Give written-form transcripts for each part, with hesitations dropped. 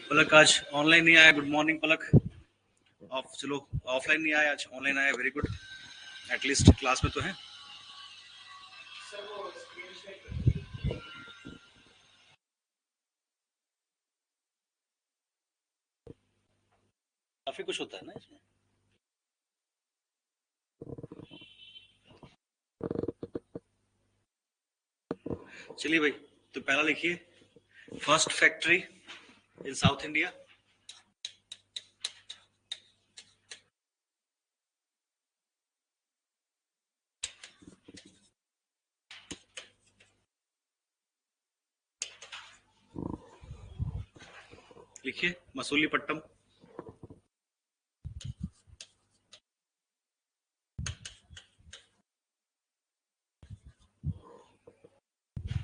पलक आज ऑनलाइन नहीं आया। गुड मॉर्निंग पलक। चलो ऑफलाइन नहीं आया, आज ऑनलाइन आया। वेरी गुड, एटलीस्ट क्लास में तो है। काफी कुछ होता है ना इसमें। चलिए भाई, तो पहला लिखिए, first factory in south India. लिखिए मसूलीपट्टम।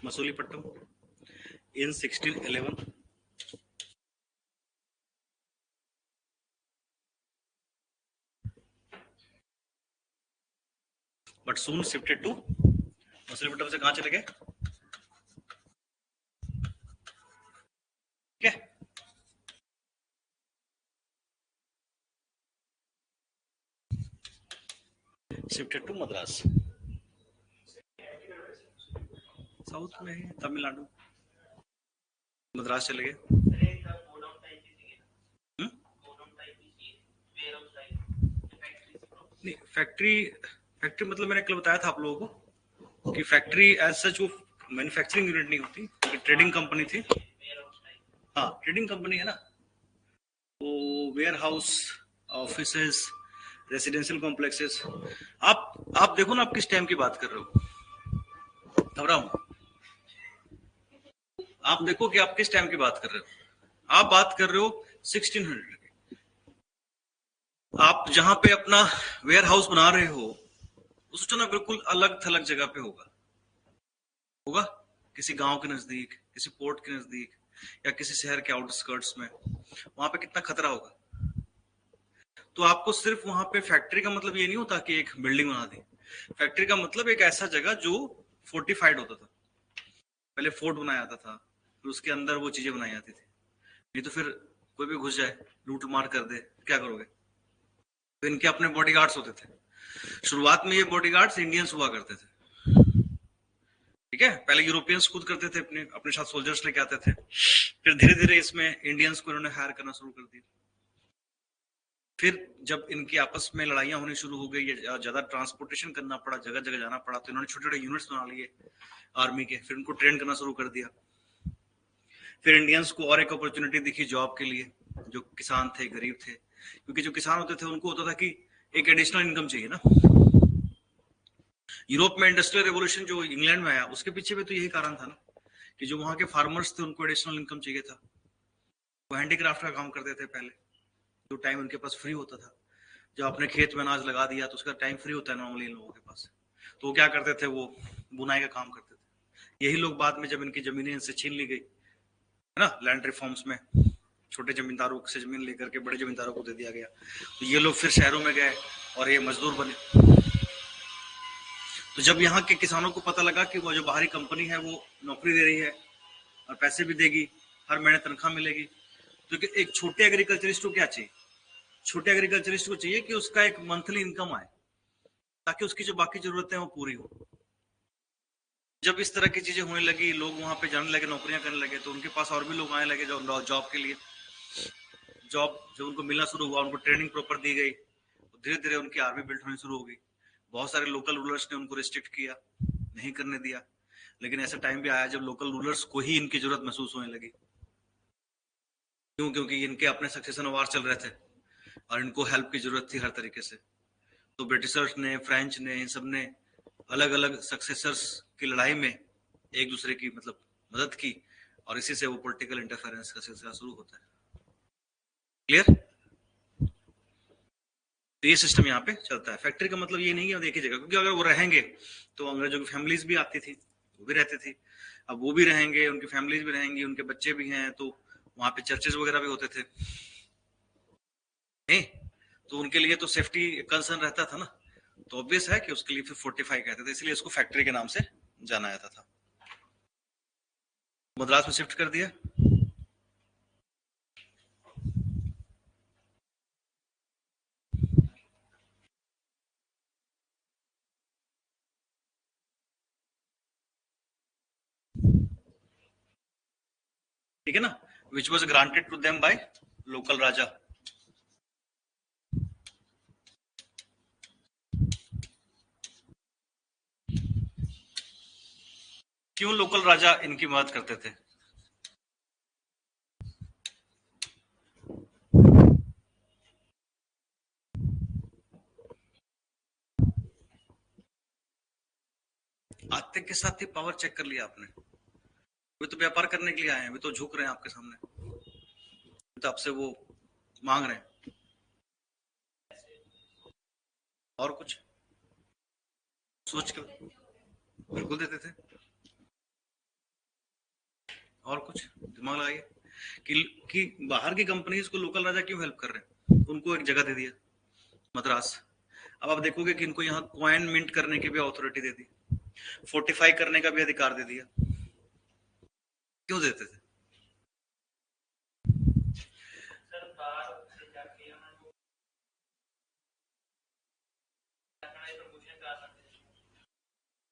मसूलीपट्टम इन 1611, बट सून शिफ्टेड टू। मसूलीपट्टम से कहां चले गए? ठीक है, शिफ्टेड टू मद्रास। साउथ में है तमिलनाडु, मद्रास चले गए। नहीं, फैक्ट्री मतलब मैंने कल बताया था आप लोगों को कि फैक्ट्री एज सच वो मैन्युफैक्चरिंग यूनिट नहीं होती, ट्रेडिंग कंपनी थी। हाँ, ट्रेडिंग कंपनी है ना, वो warehouse, offices, residential complexes. आप देखो ना, आप किस टाइम की बात कर रहे हो? घबराओ, आप देखो कि आप किस टाइम की बात कर रहे हो। आप बात कर रहे हो 1600 की। आप जहां पे अपना वेयर हाउस बना रहे हो, सोचो ना, बिल्कुल अलग थलग जगह पे होगा होगा किसी गांव के नजदीक, किसी पोर्ट के नजदीक, या किसी शहर के आउटस्कर्ट्स में। वहां पे कितना खतरा होगा। तो आपको सिर्फ वहां पे फैक्ट्री का मतलब ये नहीं होता कि एक बिल्डिंग बना दी। फैक्ट्री का मतलब एक ऐसा जगह जो फोर्टिफाइड होता था। पहले फोर्ट बनाया जाता था, फिर उसके अंदर वो चीजें बनाई जाती थी। नहीं तो फिर कोई भी घुस जाए, लूट मार कर दे, क्या करोगे? तो इनके अपने बॉडीगार्ड्स होते थे। शुरुआत में ये बॉडीगार्ड्स इंडियंस हुआ करते थे। ठीक है, पहले यूरोपियंस खुद करते थे, अपने अपने साथ सोल्जर्स लेके आते थे। फिर धीरे धीरे इसमें इंडियंस को इन्होंने हायर करना शुरू कर दिया। फिर जब इनकी आपस में लड़ाइयां होनी शुरू हो गई, या ज्यादा ट्रांसपोर्टेशन करना पड़ा, जगह जगह जाना पड़ा, तो इन्होंने छोटे छोटे यूनिट्स बना लिए आर्मी के। फिर उनको ट्रेन करना शुरू कर दिया। फिर इंडियंस को और एक अपॉर्चुनिटी दिखी जॉब के लिए, जो किसान थे, गरीब थे। क्योंकि जो किसान होते थे उनको होता था कि एक एडिशनल इनकम चाहिए ना। यूरोप में इंडस्ट्रियल रेवोल्यूशन जो इंग्लैंड में आया, उसके पीछे भी तो यही कारण था ना, कि जो वहां के फार्मर्स थे उनको एडिशनल इनकम चाहिए था। वो हैंडीक्राफ्ट का काम करते थे पहले, जो टाइम उनके पास फ्री होता था। जब अपने खेत में अनाज लगा दिया तो उसका टाइम फ्री होता है नॉर्मली इन लोगों के पास। तो वो क्या करते थे, वो बुनाई का काम करते थे। यही लोग बाद में जब इनकी जमीनें इनसे छीन ली गई है ना, लैंड रिफॉर्म्स में, छोटे जमींदारों से जमीन लेकर के बड़े जमींदारों को दे दिया गया, तो ये लोग फिर शहरों में गए और ये मजदूर बने। तो जब यहाँ के किसानों को पता लगा कि वो जो बाहरी कंपनी है वो नौकरी दे रही है और पैसे भी देगी, हर महीने तनख्वाह मिलेगी, तो एक छोटे एग्रीकल्चरिस्ट को क्या चाहिए? छोटे एग्रीकल्चरिस्ट को चाहिए कि उसका एक मंथली इनकम आए, ताकि उसकी जो बाकी जरूरतें हैं वो पूरी हो। जब इस तरह की चीजें होने लगी, लोग वहां पे जाने लगे, नौकरियां करने लगे, तो उनके पास और भी लोग आने लगे जो जॉब के लिए। जॉब जब उनको मिलना शुरू हुआ, उनको ट्रेनिंग प्रॉपर दी गई, तो धीरे धीरे उनकी आर्मी बिल्ड होनी शुरू हो गई। बहुत सारे लोकल रूलर्स ने उनको रिस्ट्रिक्ट किया, नहीं करने दिया। लेकिन ऐसा टाइम भी आया जब लोकल रूलर्स को ही इनकी जरूरत महसूस होने लगी। क्यों? क्योंकि इनके अपने सक्सेशन वार चल रहे थे और इनको हेल्प की जरूरत थी हर तरीके से। तो ब्रिटिशर्स ने, फ्रेंच ने, इन सब ने अलग अलग सक्सेसर्स की लड़ाई में एक दूसरे की मतलब मदद की, और इसी से वो पॉलिटिकल इंटरफेरेंस का सिलसिला शुरू होता है। क्लियर? तो ये सिस्टम यहाँ पे चलता है। फैक्ट्री का मतलब ये नहीं है एक ही जगह, क्योंकि अगर वो रहेंगे तो अंग्रेजों की फैमिलीज भी आती थी, वो भी रहते थे। अब वो भी रहेंगे, उनकी फैमिलीज भी रहेंगी, उनके बच्चे भी हैं, तो वहां पे चर्चेज वगैरह भी होते थे। नहीं, तो उनके लिए तो सेफ्टी कंसर्न रहता था ना। तो ऑब्वियस है कि उसके लिए फिर 45 कहते थे, इसलिए इसको फैक्ट्री के नाम से जाना जाता था। मद्रास में शिफ्ट कर दिया। ठीक है ना, which was granted to them by local raja. क्यों लोकल राजा इनकी मदद करते थे? आते के साथ ही पावर चेक कर लिया आपने। वे तो व्यापार करने के लिए आए हैं, वे तो झुक रहे हैं आपके सामने, तो आपसे वो मांग रहे हैं। और कुछ सोच के बिल्कुल देते थे। और कुछ दिमाग लगाइए कि बाहर की कंपनीज को लोकल राजा क्यों हेल्प कर रहे हैं? उनको एक जगह दे दिया मद्रास। अब आप देखोगे कि इनको यहाँ कॉइन मिंट करने की भी अथॉरिटी दे दी, फोर्टिफाई करने का भी अधिकार दे दिया। क्यों देते थे?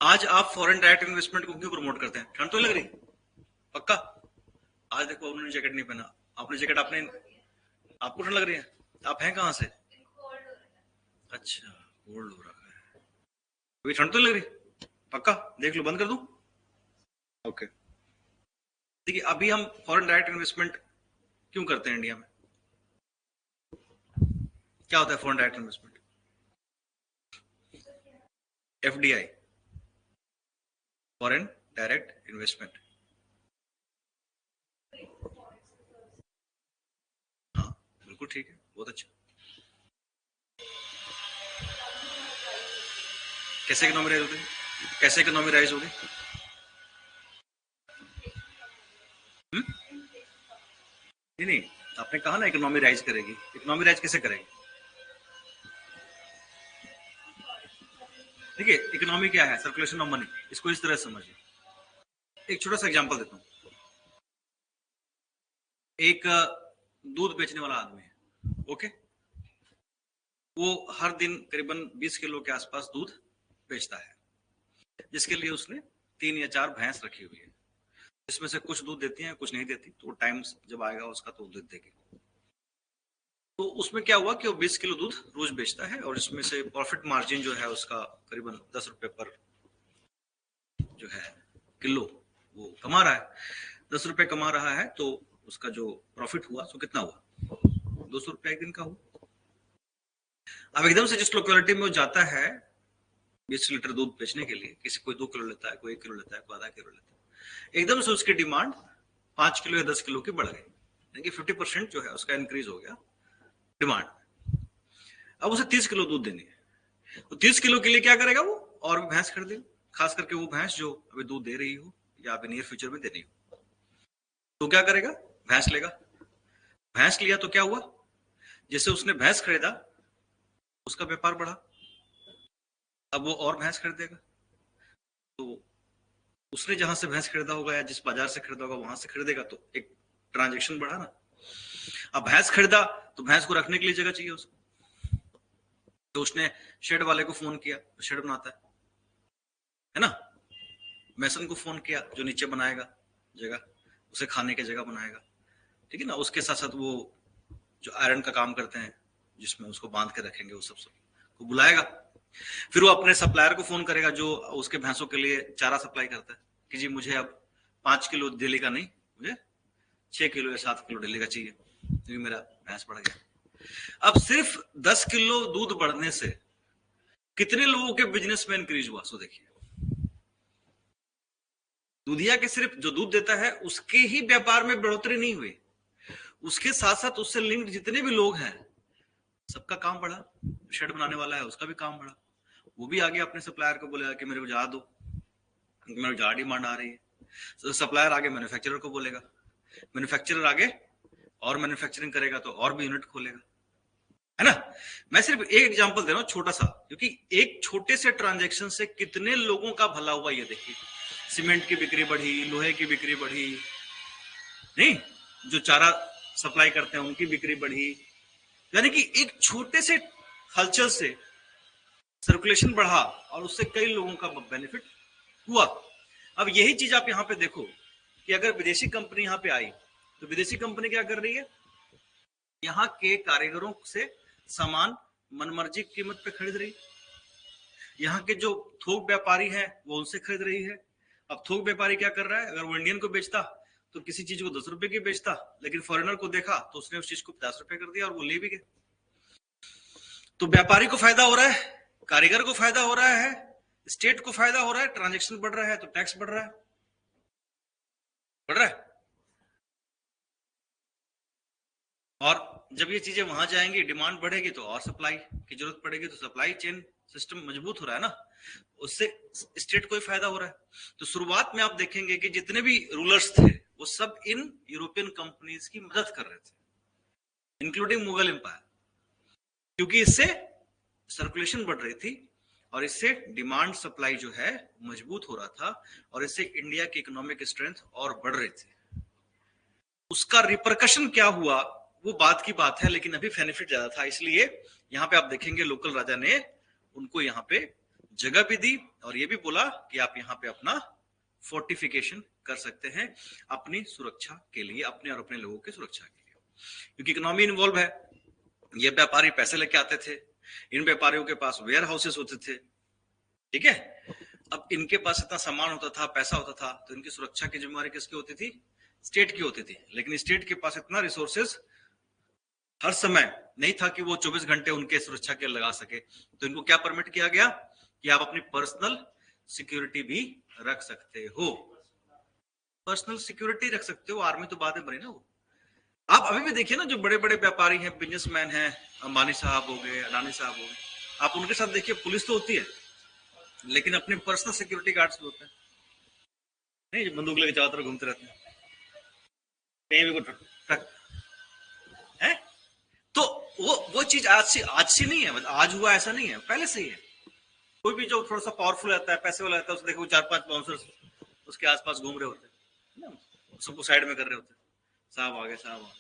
आज आप फॉरेन डायरेक्ट इन्वेस्टमेंट को क्यों प्रमोट करते हैं? ठंड तो लग रही? पक्का? आज देखो उन्होंने जैकेट नहीं पहना, आपने जैकेट, आपने, आपको ठंड लग रही है? आप हैं कहां से? अच्छा, कोल्ड हो रहा है। अभी ठंड तो लग रही? पक्का? देख लो, बंद कर दूं? ओके। देखिए, अभी हम फॉरेन डायरेक्ट इन्वेस्टमेंट क्यों करते हैं इंडिया में? क्या होता है foreign direct investment? FDI, foreign direct investment. हाँ, बिल्कुल ठीक है, बहुत अच्छा। कैसे इकोनॉमी राइज होगी? कैसे इकोनॉमी राइज होगी? नहीं नहीं, आपने कहा ना इकोनॉमी राइज करेगी। इकोनॉमी राइज कैसे करेगी? देखिए, इकोनॉमी क्या है? Circulation of money. इसको इस तरह समझिए। एक छोटा सा एग्जांपल देता हूँ। एक दूध बेचने वाला आदमी है, ओके? वो हर दिन करीबन 20 किलो के आसपास दूध बेचता है, जिसके लिए उसने 3 या 4 भैंस रखी हुई है। इसमें से कुछ दूध देती हैं, कुछ नहीं देती, तो टाइम जब आएगा उसका तो दूध देगी। तो उसमें क्या हुआ कि वो 20 किलो दूध रोज बेचता है, और इसमें से प्रॉफिट मार्जिन जो है उसका करीबन 10 रुपए पर जो है किलो वो कमा रहा है। 10 रुपए कमा रहा है, तो उसका जो प्रॉफिट हुआ तो कितना हुआ? 200 रुपया एक दिन का हुआ। अब एकदम से जिस लोकेलिटी में वो जाता है 20 लीटर दूध बेचने के लिए, किसी कोई 2 किलो लेता है, कोई 1 किलो लेता है, कोई आधा किलो लेता है, एकदम से उसकी डिमांड 5 किलो या 10 किलो की बढ़ गई, यानी कि 50% जो है उसका इंक्रीज हो गया डिमांड। अब उसे 30 किलो दूध देनी है, तो 30 किलो के लिए क्या करेगा वो? और भी भैंस खरीदेगा, खास करके वो भैंस जो अभी दूध दे रही हो या अभी नियर फ्यूचर में देनी हो। तो क्या करेगा? भैंस लेगा। भैंस लिया तो क्या हुआ? जैसे उसने भैंस खरीदा, उसका व्यापार बढ़ा। अब वो और भैंस खरीदेगा, तो उसने जहां से भैंस खरीदा होगा या जिस बाजार से खरीदा होगा वहां से खरीदेगा, तो एक ट्रांजेक्शन बढ़ा ना। अब भैंस खरीदा तो भैंस को रखने के लिए जगह चाहिए उसको, तो उसने शेड वाले को फोन किया, तो शेड बनाता है ना। मैसन को फोन किया जो नीचे बनाएगा जगह, उसे खाने की जगह बनाएगा, ठीक है ना। उसके साथ साथ वो जो आयरन का काम करते हैं जिसमें उसको बांध के रखेंगे, वो सब को बुलाएगा। फिर वो अपने सप्लायर को फोन करेगा जो उसके भैंसों के लिए चारा सप्लाई करता है, कि जी मुझे अब 5 किलो डेली का नहीं, मुझे 6 किलो या 7 किलो डेली का चाहिए, क्योंकि मेरा भैंस बढ़ गया। अब सिर्फ 10 किलो दूध बढ़ने से कितने लोगों के बिजनेस में इंक्रीज हुआ? सो देखिए, दूधिया के सिर्फ जो दूध देता है उसके ही व्यापार में बढ़ोतरी नहीं हुई, उसके साथ साथ उससे लिंक्ड जितने भी लोग हैं सबका काम बढ़ा। शेड बनाने वाला है उसका भी काम बढ़ा, वो भी आगे अपने सप्लायर को बोलेगा कि मेरे को ज्यादा दो, मेरे ज्यादा डिमांड आ रही है। तो सप्लायर आगे मैन्युफैक्चरर को बोलेगा, मैन्युफैक्चरर आगे और मैन्युफैक्चरिंग करेगा तो और भी यूनिट खोलेगा, है ना। मैं सिर्फ एक एग्जांपल दे रहा हूं छोटा सा, क्योंकि एक छोटे से ट्रांजैक्शन से कितने लोगों का भला हुआ ये देखिए। सीमेंट की बिक्री बढ़ी, लोहे की बिक्री बढ़ी, नहीं, जो चारा सप्लाई करते हैं उनकी बिक्री बढ़ी, यानी कि एक छोटे से हलचल से सर्कुलेशन बढ़ा और उससे कई लोगों का बेनिफिट हुआ। अब यही चीज आप यहां पे देखो कि अगर विदेशी कंपनी यहां पे आई तो विदेशी कंपनी क्या कर रही है, यहाँ के कारीगरों से सामान मनमर्जी कीमत पे खरीद रही, यहाँ के जो थोक व्यापारी है वो उनसे खरीद रही है। अब थोक व्यापारी क्या कर रहा है, अगर वो इंडियन को बेचता तो किसी चीज को 10 रुपए की बेचता, लेकिन फॉरेनर को देखा तो उसने उस चीज को 50 रुपए कर दिया और वो ले भी गए। तो व्यापारी को फायदा हो रहा है, कारीगर को फायदा हो रहा है, स्टेट को फायदा हो रहा है, ट्रांजैक्शन बढ़ रहा है तो टैक्स बढ़ रहा है, बढ़ रहा है। और जब ये चीजें वहां जाएंगी, डिमांड बढ़ेगी तो और सप्लाई की जरूरत पड़ेगी, तो सप्लाई चेन सिस्टम मजबूत हो रहा है ना, उससे स्टेट को ही फायदा हो रहा है। तो शुरुआत में आप देखेंगे कि जितने भी रूलर्स थे वो सब इन यूरोपियन कंपनीज की मदद कर रहे थे, इंक्लूडिंग मुगल एम्पायर, क्योंकि इससे सर्कुलेशन बढ़ रही थी और इससे डिमांड सप्लाई जो है मजबूत हो रहा था और इससे इंडिया की इकोनॉमिक स्ट्रेंथ और बढ़ रही थी। उसका रिपरकशन क्या हुआ वो बात की बात है, लेकिन अभी बेनिफिट ज्यादा था, इसलिए यहाँ पे आप देखेंगे लोकल राजा ने उनको यहाँ पे जगह भी दी और ये भी बोला कि आप यहाँ पे अपना फोर्टिफिकेशन कर सकते हैं अपनी सुरक्षा के लिए, अपने और अपने लोगों की सुरक्षा के लिए, क्योंकि इकोनॉमी इन्वॉल्व है। ये व्यापारी पैसे लेके आते थे, इन व्यापारियों के पास वेयर हाउसेस होते थे, ठीक है। अब इनके पास इतना सामान होता था, पैसा होता था, तो इनकी सुरक्षा की जिम्मेवारी किसकी होती थी, स्टेट की होती थी। लेकिन स्टेट के पास इतना रिसोर्सेज हर समय नहीं था कि वो 24 घंटे उनके सुरक्षा के लगा सके, तो इनको क्या परमिट किया गया कि आप अपनी पर्सनल सिक्योरिटी भी रख सकते हो, पर्सनल सिक्योरिटी रख सकते हो। आर्मी तो बाद में बनी ना वो। आप अभी भी देखिए ना, जो बड़े बड़े व्यापारी हैं, बिजनेसमैन हैं, अंबानी साहब हो गए, अडानी साहब हो गए, आप उनके साथ देखिए पुलिस तो होती है लेकिन अपने पर्सनल सिक्योरिटी गार्ड्स भी होते हैं, नहीं जो बंदूक लेके चारों तरफ घूमते रहते हैं, कहीं भी को है। तो वो चीज आज से नहीं है, आज हुआ ऐसा नहीं है, पहले से ही है। कोई भी जो थोड़ा सा पावरफुल रहता है, पैसे वाला रहता है, उसे देखो 4-5 बाउंसर्स उसके आसपास घूम रहे होते हैं, सबको साइड में कर रहे होते हैं, साहब आ गए, साहब आ गए।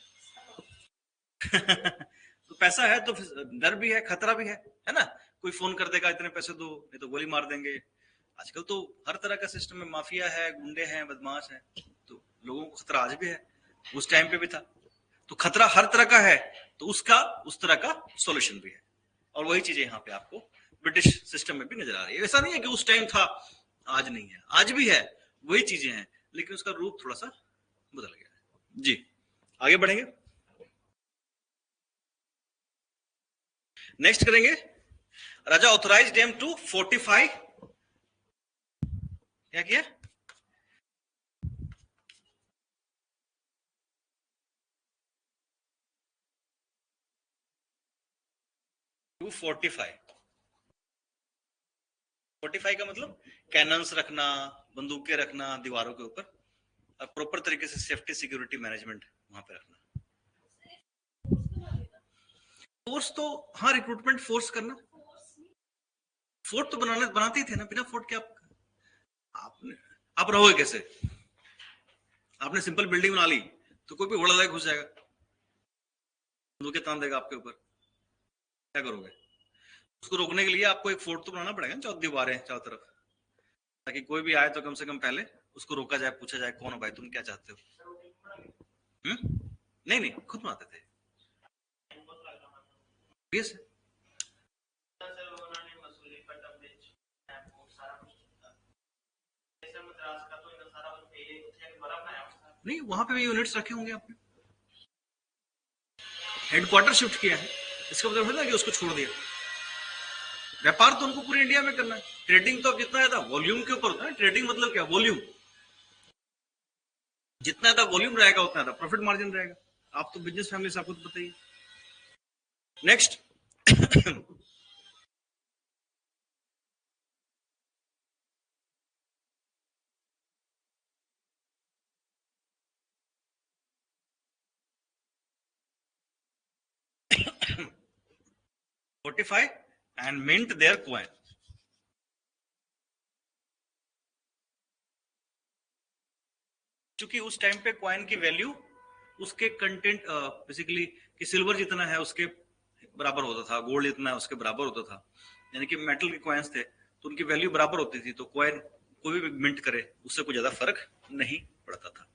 तो पैसा है तो डर भी है, खतरा भी है ना। कोई फोन कर देगा इतने पैसे दो, नहीं तो गोली मार देंगे। आजकल तो हर तरह का सिस्टम में माफिया है, गुंडे हैं, बदमाश हैं, तो लोगों को खतरा आज भी है, उस टाइम पे भी था। तो खतरा हर तरह का है, तो उसका उस तरह का सॉल्यूशन भी है, और वही चीजें यहाँ पे आपको ब्रिटिश सिस्टम में भी नजर आ रही है। ऐसा नहीं है कि उस टाइम था आज नहीं है, आज भी है, वही चीजें हैं, लेकिन उसका रूप थोड़ा सा बदल गया है। जी आगे बढ़ेंगे, नेक्स्ट करेंगे। राजा ऑथोराइज देम टू फोर्टिफाई, क्या किया, टू फोर्टिफाई। फोर्टिफाई का मतलब कैनन्स रखना, बंदूकें रखना दीवारों के ऊपर, और प्रॉपर तरीके से सेफ्टी सिक्योरिटी मैनेजमेंट वहां पे रखना। फोर्स तो हाँ, रिक्रूटमेंट फोर्स करना, फोर्ट तो बनाते ही थे ना, बिना फोर्ट के आप रहोगे कैसे। आपने सिंपल बिल्डिंग बना ली तो कोई भी घोड़ा लायक घुस जाएगा, बंदूकें तान देगा आपके ऊपर, क्या करोगे। उसको रोकने के लिए आपको एक फोर्ट तो बनाना पड़ेगा, 4 दीवारें चारों तरफ, ताकि कोई भी आए तो कम से कम पहले उसको रोका जाए, पूछा जाए कौन हो भाई, तुम क्या चाहते हो। नहीं खुद बनाते थे, यस। नहीं वहां पे भी यूनिट्स रखे होंगे आपने, हेडक्वार्टर शिफ्ट किया है, इसका मतलब है ना कि उसको छोड़ दिया। व्यापार तो उनको पूरी इंडिया में करना है, ट्रेडिंग तो अब जितना ज्यादा वॉल्यूम के ऊपर होता है। ट्रेडिंग मतलब क्या, वॉल्यूम, जितना ज्यादा वॉल्यूम रहेगा उतना ज्यादा प्रॉफिट मार्जिन रहेगा। आप तो बिजनेस फैमिली से आपको तो बताइए। Next, fortify and mint their coin। क्योंकि उस टाइम पे कॉइन की वैल्यू उसके कंटेंट बेसिकली कि सिल्वर जितना है उसके बराबर होता था, गोल्ड जितना है उसके बराबर होता था, यानी कि मेटल के कॉइन्स थे तो उनकी वैल्यू बराबर होती थी, तो कॉइन कोई भी मिंट करे उससे कोई ज्यादा फर्क नहीं पड़ता था।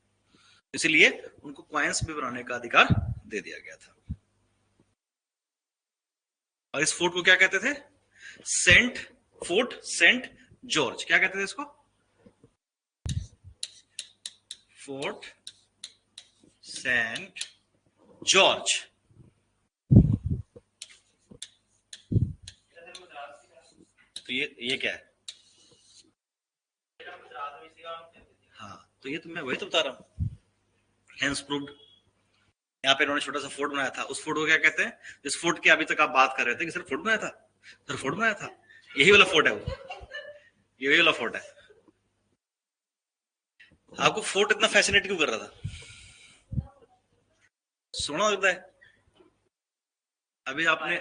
इसीलिए उनको कॉइन्स भी बनाने का अधिकार दे दिया गया था। और इस फोर्ट को क्या कहते थे? Fort Saint George. क्या कहते थे इसको? Fort Saint George. तो ये क्या है? हाँ, तो ये तो मैं वही तो बता रहा हूं, हेंस प्रूव्ड। यहाँ पे इन्होंने छोटा सा फोर्ट बनाया था। उस फोर्ट को क्या कहते हैं? जिस फोर्ट की अभी तक आप बात कर रहे थे कि सर फोर्ट बनाया था, सर फोर्ट बनाया था, यही वाला फोर्ट है वो, यही वाला फोर्ट है। आपको फोर्ट इतना फैसिनेट क्यों कर रहा था? सोना लगता है। अभी आपने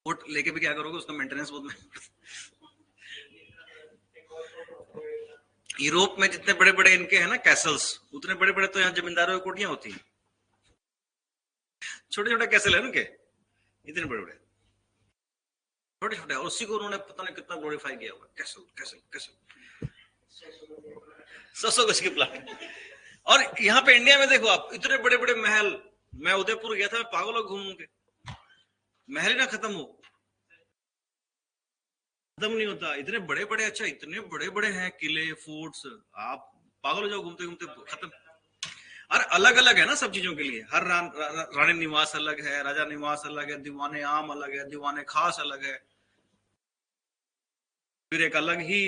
फोर्ट लेके भी क्या करोगे? उसका मेंटेनेंस बहुत महंगा। यूरोप में जितने बड़े बड़े इनके हैं ना कैसल्स, उतने बड़े बड़े तो यहाँ जमींदारों की कोठियां होती हैं। छोटे छोटे कैसल है उनके, इतने बड़े बड़े छोटे छोटे, और उसी को उन्होंने पता नहीं कितना ग्लोरीफाई किया हुआ। कैसल कैसल कैसल 100 गज के प्लाट। और यहाँ पे इंडिया में देखो आप, इतने बड़े बड़े महल। मैं उदयपुर गया था, पागल घूम के, महल ही ना खत्म हो, खत्म नहीं होता। इतने बड़े बड़े, अच्छा इतने बड़े बड़े हैं किले, फोर्ट्स, आप पागल हो जाओ घूमते घूमते, खत्म। और अलग अलग है ना सब चीजों के लिए। हर रानी निवास अलग है, राजा निवास अलग है, दीवाने आम अलग है, दीवाने खास अलग है। फिर एक अलग ही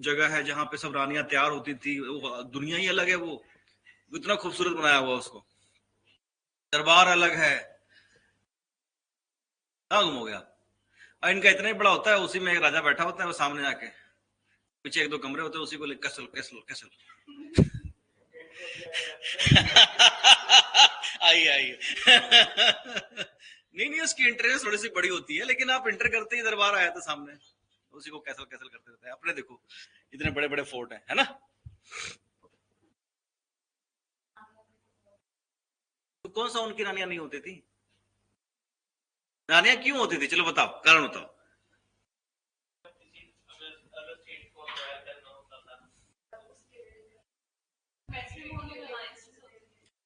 जगह है जहां पे सब रानियां तैयार होती थी, वो दुनिया ही अलग है। वो इतना खूबसूरत बनाया हुआ उसको। दरबार अलग है। कहाँ गुम हो गया? और इनका इतना ही बड़ा होता है, उसी में एक राजा बैठा होता है, वो सामने जाके, पीछे एक दो कमरे होते हैं, उसी को कैसल कैसल कैसल। आइए आइए। नहीं नहीं, उसकी इंटरेस्ट थोड़ी सी बड़ी होती है, लेकिन आप इंटर करते ही दरबार आया था सामने, उसी को कैसल कैसल करते रहते हैं। अपने देखो इतने बड़े बड़े फोर्ट है ना। तो कौन सा उनकी रानियां नहीं होती थी? रानियां क्यों होती थी? चलो बताओ, कारण बताओ।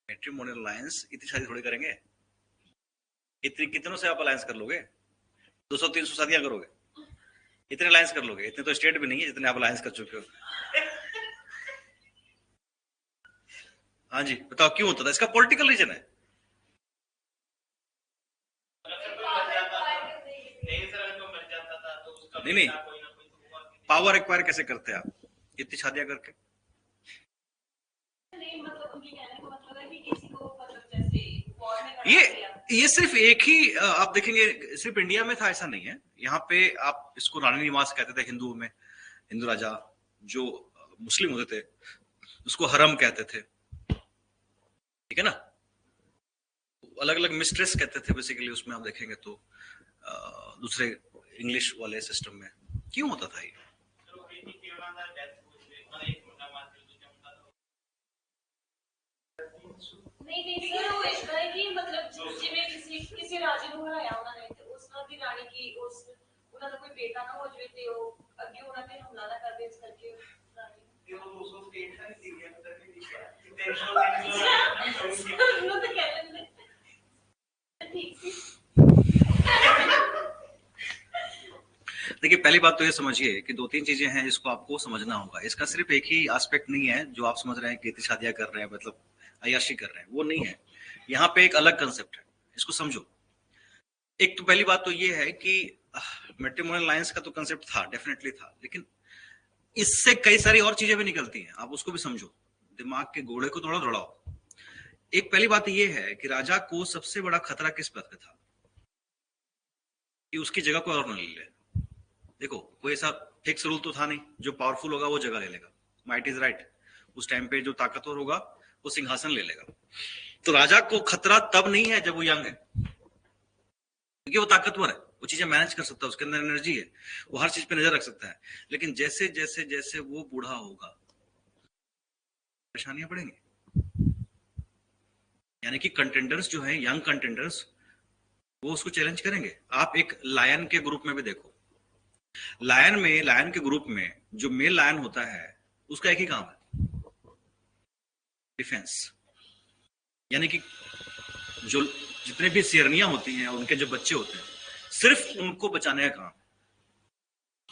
मैट्रिमोनियल अलायंस इतनी शादी थोड़ी करेंगे। इतनी कितनों से आप अलायंस कर लोगे? 200-300 शादियां करोगे? इतने अलायंस कर लोगे? इतने तो स्टेट भी नहीं है जितने आप अलायंस कर चुके हो। हाँ जी, बताओ क्यों होता था? इसका पॉलिटिकल रीजन है। नहीं नहीं, पावर एक्वायर कैसे करते हैं आप इतनी शादियां करके? ये सिर्फ एक ही आप देखेंगे, सिर्फ इंडिया में था ऐसा नहीं है। यहाँ पे आप इसको रानी निवास कहते थे हिंदुओं में। हिंदू राजा जो मुस्लिम होते थे उसको हरम कहते थे, ठीक है ना। अलग अलग मिस्ट्रेस कहते थे बेसिकली, उसमें आप देखेंगे तो दूसरे इंग्लिश वाले सिस्टम में। क्यों होता था ये? नहीं सर, वो इसका है कि मतलब जिਵੇਂ ਕਿਸੇ ਰਾਜੇ ਨੂੰ ਹਰਾਇਆ ਉਹਨਾਂ ਨੇ, ਤੇ ਉਸ ਨਾਲ ਦੀ ਰਾਣੀ ਕੀ ਉਸ ਉਹਨਾਂ ਦਾ ਕੋਈ ਬੇਟਾ ਨਾ ਹੋ ਜਵੇ ਤੇ ਉਹ ਅੱਗੇ ਉਹਨਾਂ ਤੇ ਹਮਲਾ ਨਾ ਕਰਦੇ, ਇਸ ਕਰਕੇ ਰਾਣੀ ਉਹ 200 ਸਟੇਟ ਹੈ ਇੰਡੀਆ ਦਾ ਵੀ ਲਿਖਿਆ ਕਿ 300 ਨੂੰ ਤਾਂ ਕਹਿ ਲੈਂਦੇ ठीक सी। देखिए, पहली बात तो ये समझिए कि 2-3 चीजें हैं जिसको आपको समझना होगा। इसका सिर्फ एक ही एस्पेक्ट नहीं है जो आप समझ रहे हैं कि इतनी शादियां कर रहे हैं मतलब अय्याशी कर रहे हैं, वो नहीं है। यहाँ पे एक अलग कंसेप्ट है, इसको समझो। एक तो पहली बात तो ये है कि मैट्रिमोनियल अलायंस का तो कंसेप्ट था, डेफिनेटली था, लेकिन इससे कई सारी और चीजें भी निकलती हैं, आप उसको भी समझो। दिमाग के घोड़े को थोड़ा दौड़ाओ। एक पहली बात ये है कि राजा को सबसे बड़ा खतरा किस बात का था? कि उसकी जगह कोई और न ले ले। देखो, कोई ऐसा फिक्स रूल तो था नहीं, जो पावरफुल होगा वो जगह ले लेगा। Might is right. उस टाइम पे जो ताकतवर होगा वो सिंहासन ले लेगा। तो राजा को खतरा तब नहीं है जब वो यंग है, क्योंकि वो ताकतवर है, वो चीजें मैनेज कर सकता है, उसके अंदर एनर्जी है, वो हर चीज पे नजर रख सकता है। लेकिन जैसे जैसे जैसे वो बूढ़ा होगा, परेशानियां पड़ेंगी। यानी कि कंटेंडर्स जो है, यंग कंटेंडर्स, वो उसको चैलेंज करेंगे। आप एक लायन के ग्रुप में भी देखो, लायन के ग्रुप में जो मेल लायन होता है उसका एक ही काम है, डिफेंस। यानी कि जो जितने भी शेरनियां होती हैं उनके जो बच्चे होते हैं सिर्फ उनको बचाने का काम,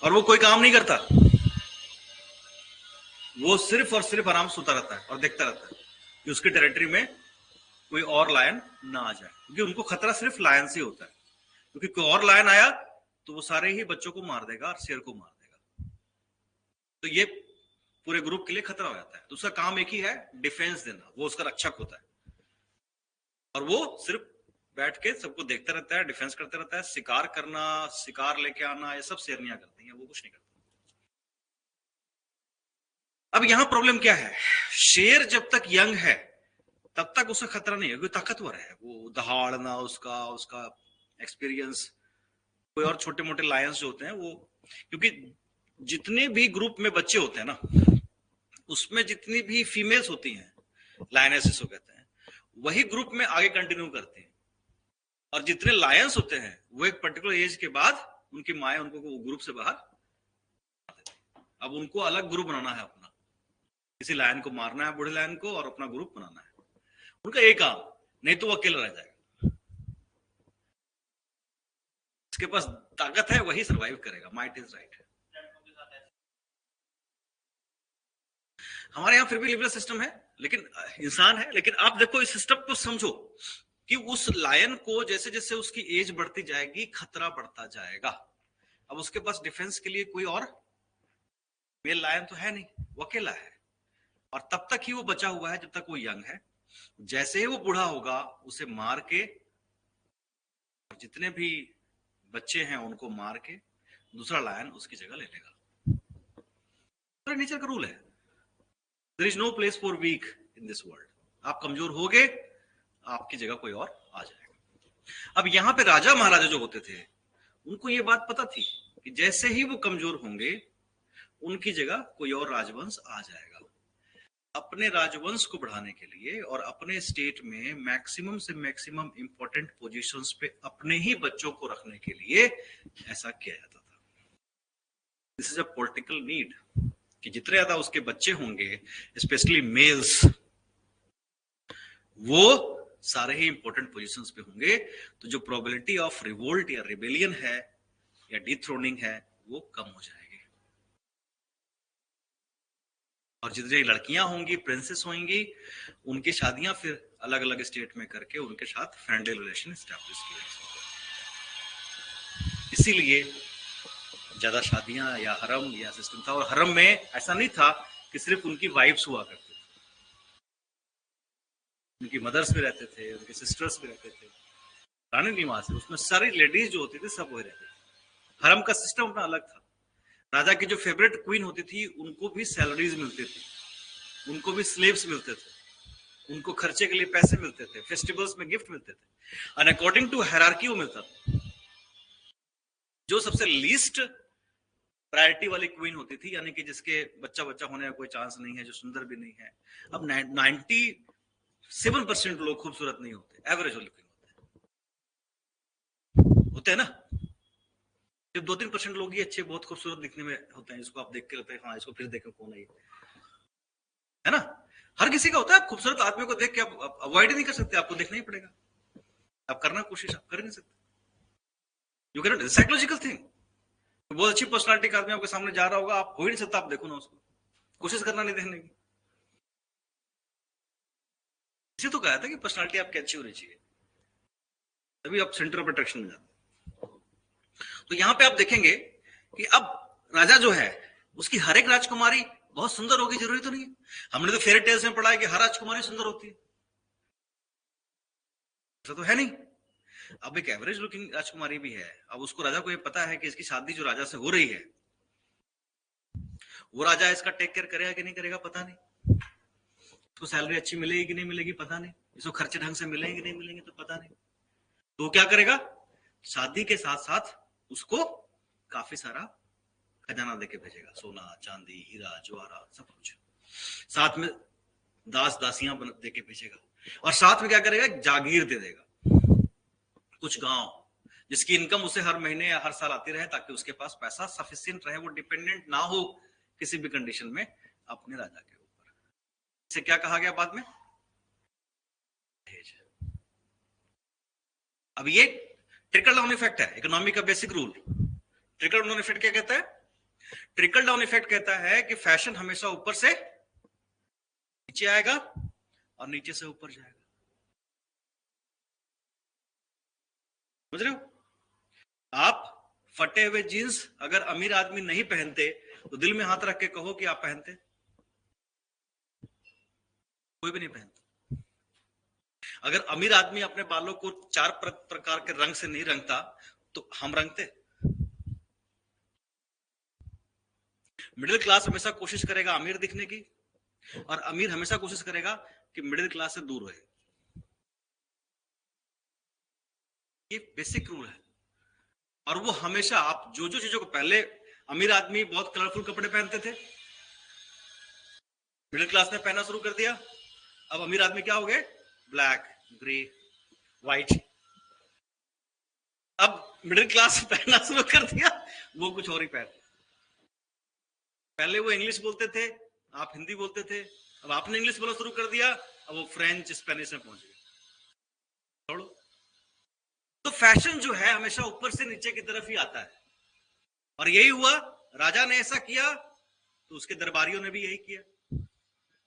और वो कोई काम नहीं करता, वो सिर्फ और सिर्फ आराम से सोता रहता है और देखता रहता है कि उसकी टेरिटरी में कोई और लायन ना आ जाए, क्योंकि उनको खतरा सिर्फ लायन से होता है, क्योंकि कोई और लायन आया तो वो सारे ही बच्चों को मार देगा और शेर को मार देगा, तो ये पूरे ग्रुप के लिए खतरा हो जाता है। तो उसका काम एक ही है, डिफेंस देना, वो उसका रक्षक होता है, और वो सिर्फ बैठ के सबको देखता रहता है, डिफेंस करता रहता है। शिकार करना, शिकार लेके आना, ये सब शेरनियां करती हैं, वो कुछ नहीं करता। अब यहां प्रॉब्लम क्या है, शेर जब तक यंग है तब तक उसका खतरा नहीं है, क्योंकि ताकतवर है, वो दहाड़ना, उसका एक्सपीरियंस। कोई और छोटे मोटे लायंस जो होते हैं वो, क्योंकि जितने भी ग्रुप में बच्चे होते हैं ना, उसमें जितनी भी फीमेल्स होती हैं, लायनेसेस को कहते हैं, वही ग्रुप में आगे कंटिन्यू करते हैं, और जितने लायंस होते हैं वो एक पर्टिकुलर एज के बाद उनकी माए उनको ग्रुप से बाहर, अब उनको अलग ग्रुप बनाना है अपना, किसी लायन को मारना है, बूढ़े लायन को, और अपना ग्रुप बनाना है, उनका एक काम, नहीं तो वो अकेला रह जाएगा। इसके पास ताकत है वही सरवाइव करेगा, माइट इज राइट। हमारे यहां फिर भी लिबरल सिस्टम है, लेकिन इंसान है, लेकिन आप देखो इस सिस्टम को समझो कि उस लायन को जैसे जैसे उसकी एज बढ़ती जाएगी खतरा बढ़ता जाएगा। अब उसके पास डिफेंस के लिए कोई और मेल लायन तो है नहीं, वो अकेला है, और तब तक ही वो बचा हुआ है जब तक वो यंग है। जैसे ही वो बूढ़ा होगा उसे मार के, जितने भी बच्चे हैं उनको मार के दूसरा लायन उसकी जगह ले लेगा। तो नेचर का रूल है, there is no place for weak in this world. आप कमजोर होगे, आपकी जगह कोई और आ जाएगा। अब यहां पे राजा महाराजा जो होते थे उनको ये बात पता थी कि जैसे ही वो कमजोर होंगे उनकी जगह कोई और राजवंश आ जाएगा। अपने राजवंश को बढ़ाने के लिए और अपने स्टेट में मैक्सिमम से मैक्सिमम इंपॉर्टेंट पोजीशंस पे अपने ही बच्चों को रखने के लिए ऐसा किया जाता था। This is a political need कि जितने ज्यादा उसके बच्चे होंगे, स्पेशली मेल्स, वो सारे ही इंपॉर्टेंट पोजीशंस पे होंगे, तो जो प्रोबेबिलिटी ऑफ रिवोल्ट या रिबेलियन है या डिथ्रोनिंग है वो कम हो जाएगी। और जितनी लड़कियां होंगी, प्रिंसेस होंगी, उनकी शादियां फिर अलग अलग स्टेट में करके उनके साथ फ्रेंडली रिलेशन एस्टैब्लिश किए। इसीलिए ज्यादा शादियां या हरम या सिस्टम था, और हरम में ऐसा नहीं था कि सिर्फ उनकी वाइफ्स हुआ करते थे, उनकी मदर्स भी रहते थे, उनके सिस्टर्स भी रहते थे, रानी निवास है उसमें सारी लेडीज जो होती थी सब वही रहते थे। हरम का सिस्टम अपना अलग था। राजा की जो फेवरेट क्वीन होती थी उनको भी सैलरीज मिलती थी, उनको भी स्लेव्स मिलते थे, उनको खर्चे के लिए पैसे मिलते थे, फेस्टिवल्स में गिफ्ट मिलते थे, और अकॉर्डिंग टू हायरार्की वो मिलता था। जो सबसे लीस्ट प्रायोरिटी वाली क्वीन होती थी, यानी कि जिसके बच्चा होने का कोई चांस नहीं है, जो सुंदर भी नहीं है। अब 97% लोग खूबसूरत नहीं होते, एवरेज लुकिंग होते हैं ना। जब 2-3% लोग ही अच्छे बहुत खूबसूरत दिखने में होते हैं, जिसको आप देख के लगता है हाँ इसको फिर देखें कौन है ना। हर किसी का होता है, आप खूबसूरत आदमी को देख के आप अवॉइड नहीं कर सकते, आपको देखना ही पड़ेगा, आप करना कोशिश आप कर नहीं सकते, you can not, psychological thing. बहुत अच्छी पर्सनालिटी का आदमी आपके सामने जा रहा होगा, आप हो ही नहीं सकता, आप देखो ना उसको, कोशिश करना नहीं देखने की। इसे तो कहा था कि पर्सनालिटी आपकी अच्छी होनी चाहिए, तभी आप सेंटर ऑफ अट्रैक्शन में जाते। तो यहां पे आप देखेंगे कि अब राजा जो है उसकी हर एक राजकुमारी बहुत सुंदर होगी जरूरी तो नहीं है। हमने तो फेरी टेल्स में पढ़ा है कि हर राजकुमारी सुंदर होती है, ऐसा तो है नहीं। अब एक एवरेज लुकिंग राजकुमारी भी है, अब उसको राजा को ये पता है कि इसकी शादी जो राजा से हो रही है वो राजा इसका टेक केयर करेगा कि नहीं करेगा पता नहीं, उसको सैलरी अच्छी मिलेगी कि नहीं मिलेगी पता नहीं, इसको खर्चे ढंग से मिलेंगे कि नहीं मिलेंगे तो पता नहीं। तो क्या करेगा, शादी के साथ साथ उसको काफी सारा खजाना देके भेजेगा, सोना चांदी हीरा ज्वारा सब कुछ, साथ में दास दासियां देके भेजेगा, और साथ में क्या करेगा, जागीर दे देगा, कुछ गांव जिसकी इनकम उसे हर महीने या हर साल आती रहे, ताकि उसके पास पैसा सफिशिएंट रहे, वो डिपेंडेंट ना हो किसी भी कंडीशन में अपने राजा के ऊपर। इसे क्या कहा गया बाद में? दहेज। अब ये ट्रिकल डाउन इफेक्ट है, इकोनॉमी का basic rule. Trickle down effect क्या कहता है? ट्रिकल डाउन इफेक्ट कहता है कि फैशन हमेशा ऊपर से नीचे आएगा और नीचे से ऊपर जाएगा। समझ रहे हो? आप फटे हुए जीन्स अगर अमीर आदमी नहीं पहनते तो दिल में हाथ रख के कहो कि आप पहनते? कोई भी नहीं पहनता। अगर अमीर आदमी अपने बालों को 4 प्रकार के रंग से नहीं रंगता तो हम रंगते? मिडिल क्लास हमेशा कोशिश करेगा अमीर दिखने की, और अमीर हमेशा कोशिश करेगा कि मिडिल क्लास से दूर रहे। ये बेसिक रूल है। और वो हमेशा, आप जो जो चीजों को, पहले अमीर आदमी बहुत कलरफुल कपड़े पहनते थे, मिडिल क्लास ने पहनना शुरू कर दिया। अब अमीर आदमी क्या हो गए? Black, grey, white. अब मिडिल क्लास पहनना शुरू कर दिया, वो कुछ और ही पहन। पहले वो इंग्लिश बोलते थे, आप हिंदी बोलते थे, अब आपने इंग्लिश बोलना शुरू कर दिया, अब वो फ्रेंच स्पेनिश में पहुंच गए। छोड़ो। तो फैशन जो है हमेशा ऊपर से नीचे की तरफ ही आता है, और यही हुआ। राजा ने ऐसा किया तो उसके दरबारियों ने भी यही किया,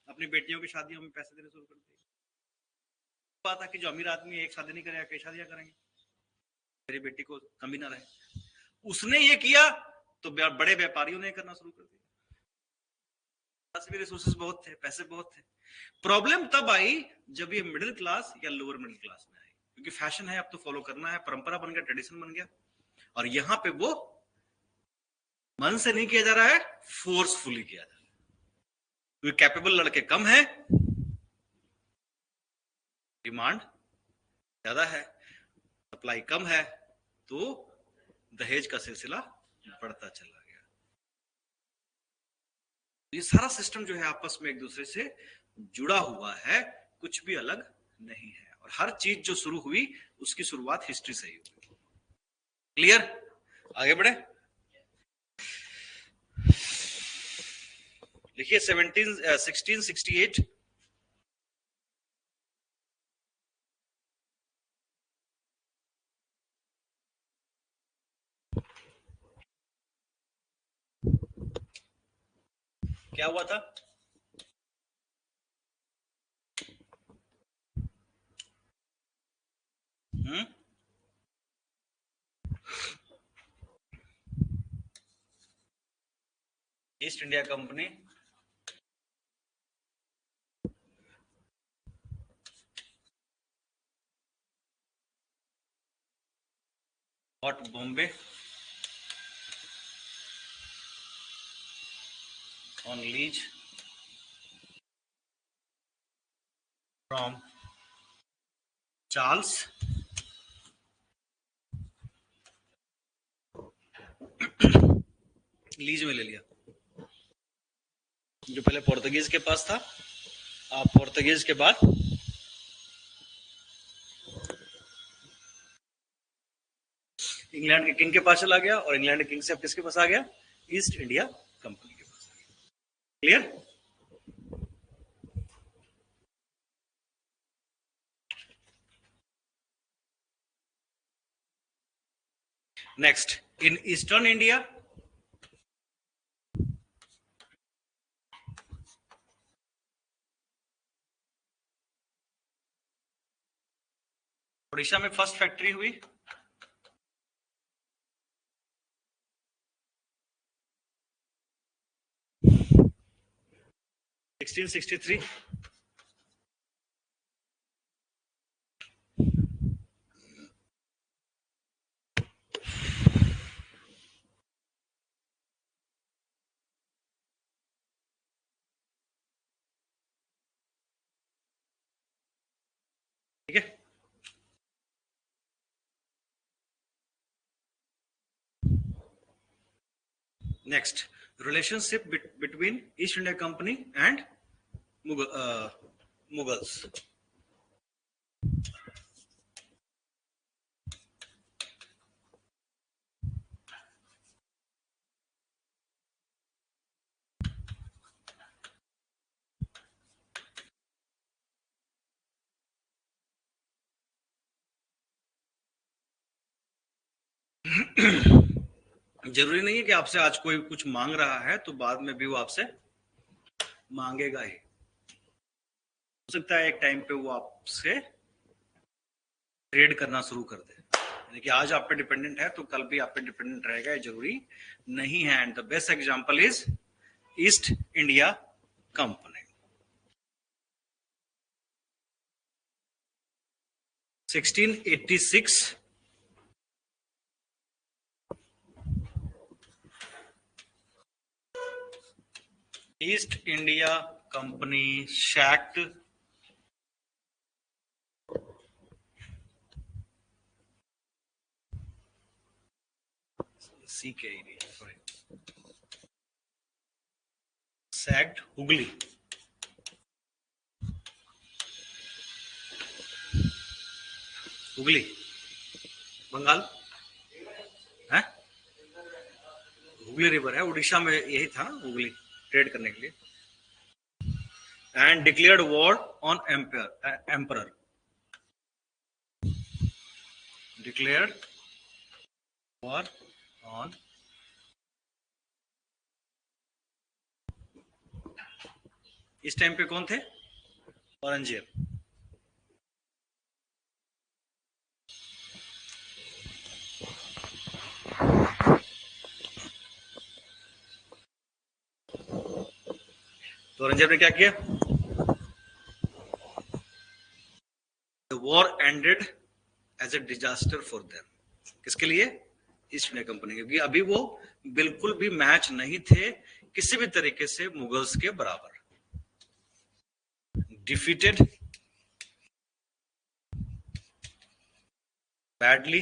अपनी बेटियों की शादियों में पैसे देने शुरू कर दिए। बात है कि जो अमीर आदमी एक शादी नहीं करेगा, कई शादियां करेंगे, मेरी बेटी को कमी ना रहे। उसने ये किया तो बड़े व्यापारियों ने करना शुरू कर दिया। रिसोर्सेज बहुत थे, पैसे बहुत थे। प्रॉब्लम तब आई जब ये मिडिल क्लास या लोअर मिडिल क्लास में आई, क्योंकि फैशन है, अब तो फॉलो करना है, परंपरा बन गया, ट्रेडिशन बन गया। और यहां पे वो मन से नहीं किया जा रहा है, फोर्सफुली किया जा रहा है। क्योंकि कैपेबल लड़के कम है, डिमांड ज्यादा है, सप्लाई कम है, तो दहेज का सिलसिला बढ़ता चला गया। ये सारा सिस्टम जो है आपस में एक दूसरे से जुड़ा हुआ है, कुछ भी अलग नहीं है। और हर चीज जो शुरू हुई उसकी शुरुआत हिस्ट्री से ही हुई। क्लियर? आगे बढ़े। लिखिए 1668। क्या हुआ था? East India company bought Bombay on lease from Charles lease में ले लिया, जो पहले पोर्तुगीज के पास था। आप पोर्तुगीज के बाद इंग्लैंड के किंग के पास चला गया, और इंग्लैंड के किंग से अब किसके पास आ गया? ईस्ट इंडिया कंपनी के पास आ गया। Clear? Next, in eastern India Orissa में फर्स्ट फैक्ट्री हुई। सिक्सटीन 1663। ठीक है। Next, relationship between east India company and Mughals. जरूरी नहीं है कि आपसे आज कोई कुछ मांग रहा है तो बाद में भी वो आपसे मांगेगा ही। हो सकता है एक टाइम पे वो आपसे ट्रेड करना शुरू कर दे, यानी कि आज आप पे डिपेंडेंट है तो कल भी आप पे डिपेंडेंट रहेगा, ये जरूरी नहीं है। And the best example is East India Company. 1686 East India Company शैक्ट सैक्ट हुगली। हुगली बंगाल है, हुगली रिवर है, उड़ीसा में यही था हुगली, ट्रेड करने के लिए। And declared war on emperor, declared war on, इस टाइम पे कौन थे? औरंगजेब। तो औरंगजेब ने क्या किया? The war ended as a disaster for them. किसके लिए? ईस्ट इंडिया कंपनी, क्योंकि अभी वो बिल्कुल भी मैच नहीं थे किसी भी तरीके से मुगल्स के बराबर। Defeated badly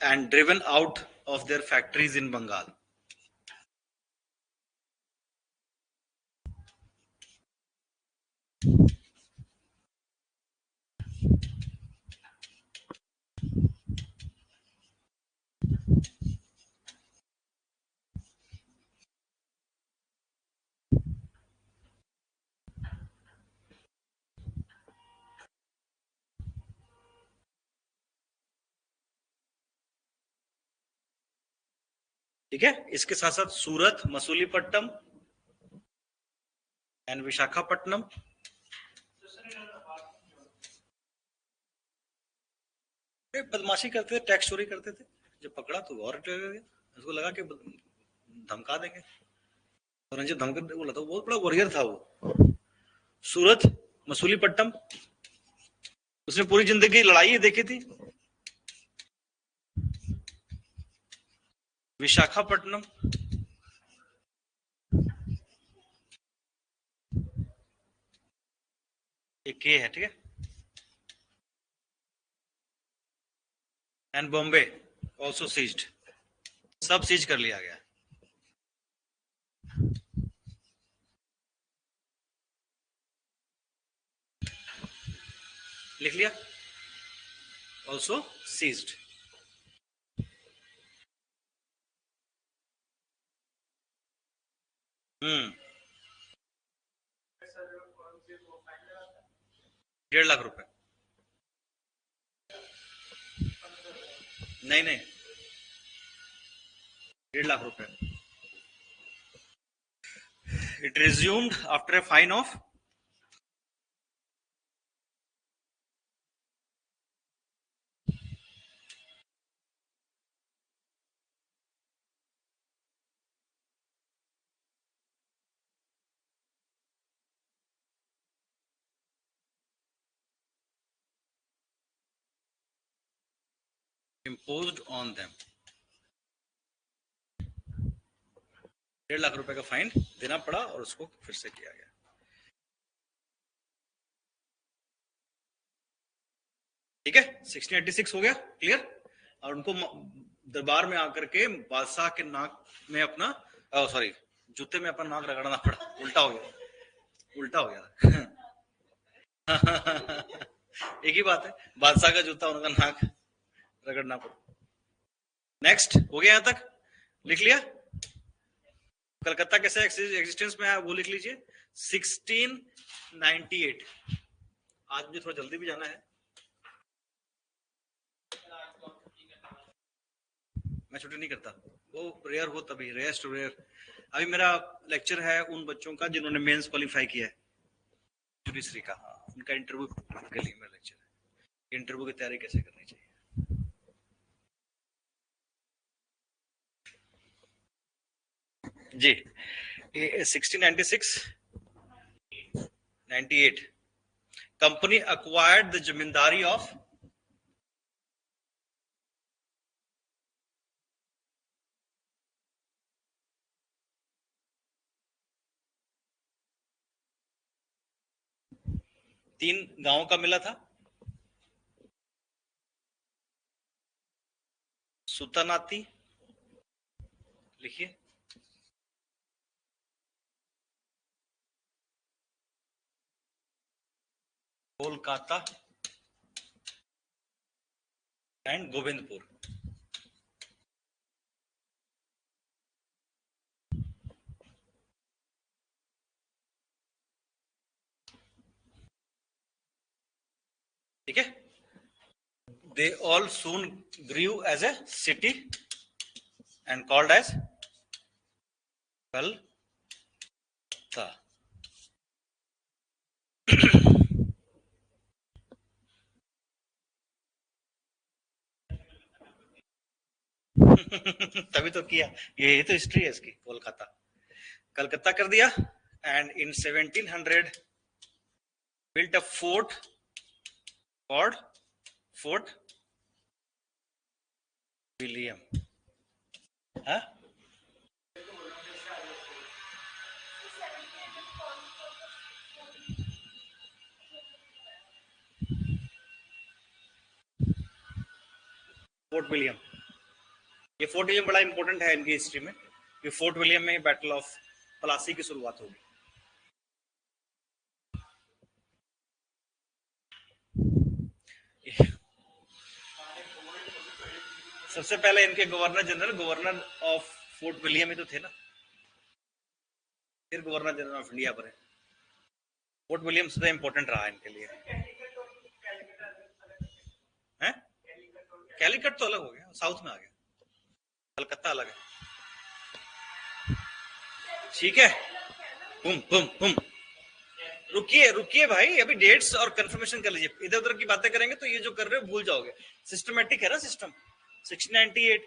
and driven out of their factories in Bengal. ठीक है, इसके साथ साथ सूरत, मसूलीपट्टनम एंड विशाखापट्टनम, बदमाशी करते थे, टैक्स चोरी करते थे। जब पकड़ा तो और उसको लगा कि धमका देंगे, औरंगजेब धमका बोला था, बहुत बड़ा वॉरियर था वो। सूरत, मसूलीपट्टनम, उसने पूरी जिंदगी लड़ाई देखी थी। विशाखापट्टनम, एक ये है, ठीक है। एंड बॉम्बे ऑल्सो सीज्ड, सब सीज कर लिया गया। लिख लिया, ऑल्सो सीज्ड। हम्म, 1.5 लाख रुपए, नहीं नहीं, 1.5 लाख रुपए। It resumed after a fine of imposed on them। 1.5 lakh रुपए का फाइन देना पड़ा और उसको फिर से किया गया। ठीक है, 1686 हो गया, क्लियर। और उनको दरबार में आकर के बादशाह के नाक में अपना, सॉरी, जूते में अपना नाक रगड़ना पड़ा, उल्टा हो गया, उल्टा हो गया। एक ही बात है, बादशाह का जूता उनका नाक रगड़ना पड़ा। नेक्स्ट हो गया, यहां तक लिख लिया। कलकत्ता कैसे एग्जिस्टेंस में है वो लिख लीजिए 1698। आज मुझे थोड़ा जल्दी भी जाना है, मैं छुट्टी नहीं करता, वो रेयर हो तभी, रेयर टू रेयर। अभी मेरा लेक्चर है उन बच्चों का जिन्होंने मेंस क्वालिफाई किया है, जुडिशरी का, उनका इंटरव्यू के लिए मेरा लेक्चर है, इंटरव्यू की तैयारी कैसे करनी चाहिए। जी 1696 98 company acquired the zamindari of तीन गांवों का मिला था, सुतानाती लिखिए, कोलकाता एंड गोविंदपुर। ठीक है, they all soon grew as a city and called as Calcutta। तभी तो किया, ये तो हिस्ट्री है इसकी। कोलकाता कलकत्ता कर दिया, and in 1700 built a fort called Fort William। हाँ? फोर्ट विलियम, ये फोर्ट विलियम बड़ा इंपॉर्टेंट है इनकी हिस्ट्री में, ये फोर्ट विलियम में बैटल ऑफ प्लासी की शुरुआत होगी। सबसे पहले इनके governor general, governor of Fort William ही तो थे ना, फिर गवर्नर जनरल ऑफ इंडिया बने। फोर्ट विलियम सबसे इंपॉर्टेंट रहा इनके लिए। हैं? कैलिकट तो अलग हो गया, साउथ में आ गया, कलकत्ता अलग है। ठीक है, बुम बुम बुम। रुकिए रुकिए भाई, अभी डेट्स और कंफर्मेशन कर लीजिए, इधर उधर की बातें करेंगे तो ये जो कर रहे हो भूल जाओगे। सिस्टमेटिक है ना सिस्टम। 1698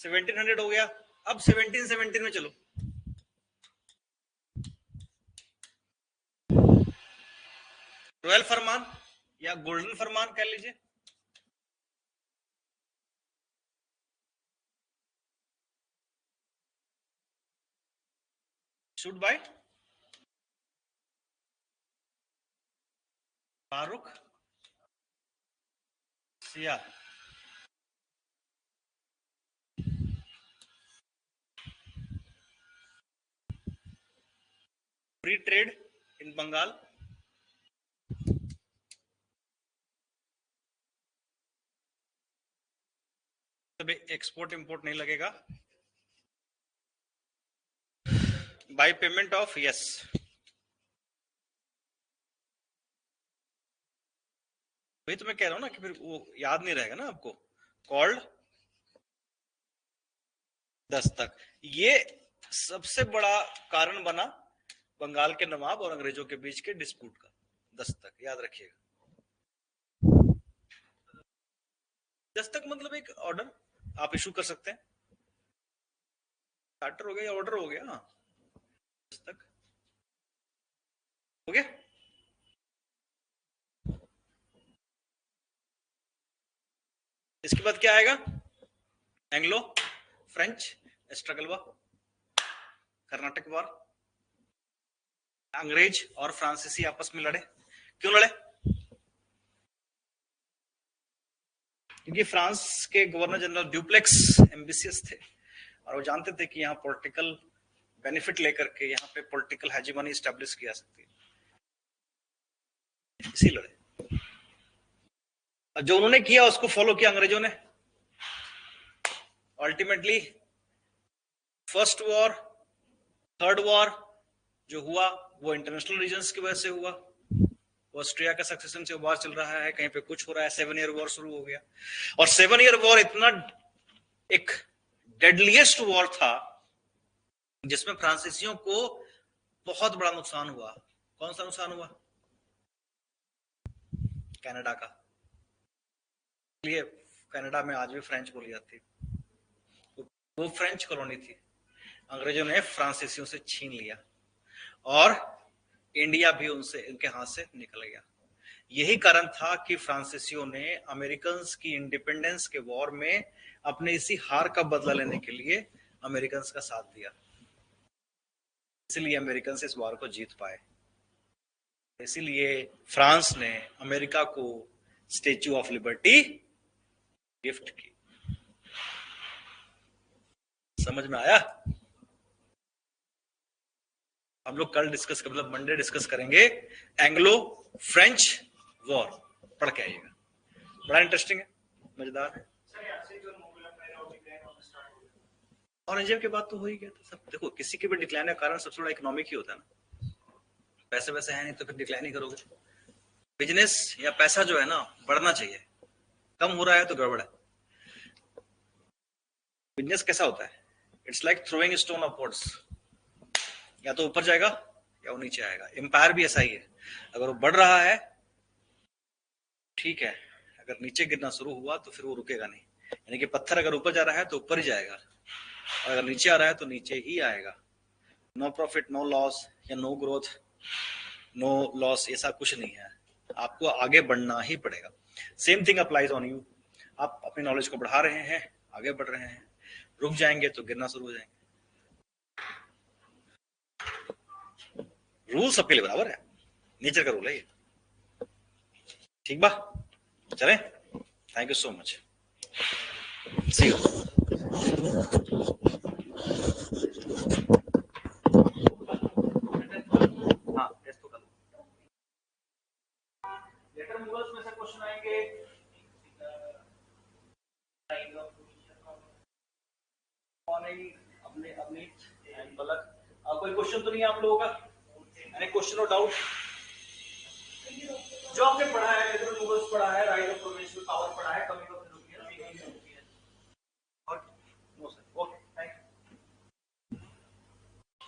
1700 हो गया, अब 1717 में चलो। रॉयल फरमान या गोल्डन फरमान कह लीजिए, issued by Farrukhsiyar. Free trade in Bengal, तभी एक्सपोर्ट इंपोर्ट नहीं लगेगा। बाय पेमेंट ऑफ यस, वही तो मैं कह रहा हूं ना कि फिर वो याद नहीं रहेगा ना आपको। कॉल्ड दस्तक, ये सबसे बड़ा कारण बना बंगाल के नवाब और अंग्रेजों के बीच के डिस्प्यूट का, दस्तक याद रखिएगा। दस्तक मतलब एक ऑर्डर आप इशू कर सकते हैं, चार्टर हो गया या ऑर्डर हो गया, दस्तक हो गया। इसके बाद क्या आएगा? Anglo French struggle war, Karnataka war, अंग्रेज और फ्रांसीसी आपस में लड़े। क्यों लड़े? क्योंकि फ्रांस के गवर्नर जनरल ड्यूप्लेक्स एम्बिशियस थे और वो जानते थे कि यहाँ पॉलिटिकल बेनिफिट लेकर के यहाँ पे पॉलिटिकल हेजेमनी एस्टेब्लिश किया सकती है, इसी लड़े। जो उन्होंने किया उसको फॉलो किया अंग्रेजों ने। Ultimately first war, third war जो हुआ वो इंटरनेशनल रीजन्स की वजह से हुआ। ऑस्ट्रिया का सक्सेशन से वॉर चल रहा है, कहीं पे कुछ हो रहा है, 7 ईयर वॉर शुरू हो गया। और 7 ईयर वॉर इतना एक डेडलीस्ट वॉर था जिसमें फ्रांसीसियों को बहुत बड़ा नुकसान हुआ। कौन सा नुकसान हुआ? कनाडा का। इसलिए कनाडा में आज भी फ्रेंच बोली जाती है। वो फ्रेंच कॉलोनी थी, अंग्रेजों ने फ्रांसीसियों से छीन लिया और इंडिया भी उनसे, इनके हाथ से निकल गया। यही कारण था कि फ्रांसीसियों ने अमेरिकन की इंडिपेंडेंस के वॉर में अपने इसी हार का बदला लेने के लिए अमेरिकन का साथ दिया। इसलिए अमेरिकन इस वॉर को जीत पाए। इसीलिए फ्रांस ने अमेरिका को स्टेच्यू ऑफ लिबर्टी गिफ्ट की। समझ में आया? हम लोग कल डिस्कस कर, मतलब मंडे डिस्कस करेंगे एंग्लो फ्रेंच वॉर। पढ़ के आइएगा, बड़ा इंटरेस्टिंग है, मजेदार है। औरंगजेब के बाद तो हो ही गया था सब। देखो, किसी के भी डिक्लाइन का कारण सबसे बड़ा इकोनॉमिक ही होता है ना। पैसे वैसे है नहीं तो फिर डिक्लाइन ही करोगे। बिजनेस या पैसा जो है ना बढ़ना चाहिए, कम हो रहा है तो गड़बड़ है। बिजनेस कैसा होता है? It's like throwing stone upwards, या तो ऊपर जाएगा या वो नीचे आएगा। एम्पायर भी ऐसा ही है, अगर वो बढ़ रहा है ठीक है, अगर नीचे गिरना शुरू हुआ तो फिर वो रुकेगा नहीं। यानी कि पत्थर अगर ऊपर जा रहा है तो ऊपर ही जाएगा, और अगर नीचे आ रहा है तो नीचे ही आएगा। नो प्रॉफिट नो लॉस, या नो ग्रोथ नो लॉस, ऐसा कुछ नहीं है। आपको आगे बढ़ना ही पड़ेगा। Same thing applies on you. आप अपनी नॉलेज को बढ़ा रहे हैं, आगे बढ़ रहे हैं, रुक जाएंगे तो गिरना शुरू हो जाएंगे। रूल सबके लिए बराबर है, नेचर का रूल है ये। ठीक बा, चलें? Thank you so much, see you. हाँ, टेस्ट तो कर लो। लेटर मूवर्स में से क्वेश्चन आएंगे। कोई क्वेश्चन तो नहीं है आप लोगों का? एनी क्वेश्चन और डाउट? जो आपने पढ़ा है, लेटर मूवर्स पढ़ा है,